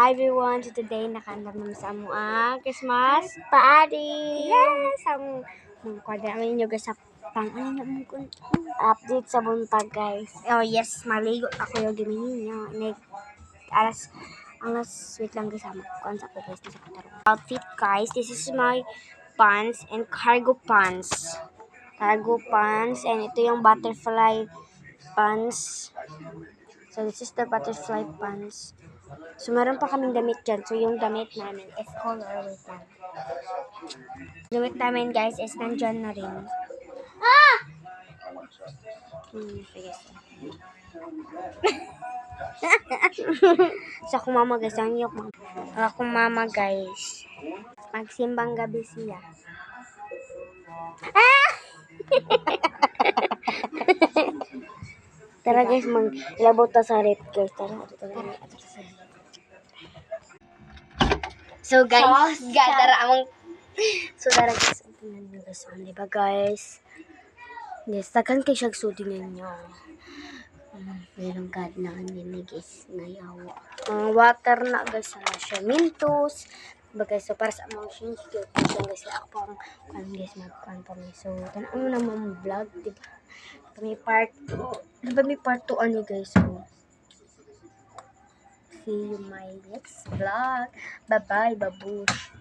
Hi everyone! So today nakandam naman sa among Christmas party! Yes! Ang kwadra namin yung sa update sa buntag guys. Oh yes, maligo ako yung gimini niya. Alas, wait lang guys, kuan sa ko guys sa katarong. Outfit guys, this is my pants and cargo pants. Cargo pants and ito yung butterfly pants. So this is the butterfly pants. So, meron pa kaming damit dyan. So, yung damit namin is color. Wait lang. Damit namin, guys, is nandyan na rin. Sige. So, akong mama, guys. Akong mama, guys. Magsimbang gabi siya. Tara, guys. Maglabot ta sa rep, guys. Tara. So, guys. Dara, guys. Tingnan nyo, guys. Diba, guys? Yes, tagan kay siya sudin ninyo. Mayroong God na kanina, guys. Ngayawa. Water na, guys. Sana siya. Mintos. Diba, guys? So, para sa mga sins, guys. Ako pang, guys, mag-kan pa. So, tanong mo naman vlog, diba? May part 2. Diba may part 2 ano, guys? So, see you my next vlog. Bye-bye, babush.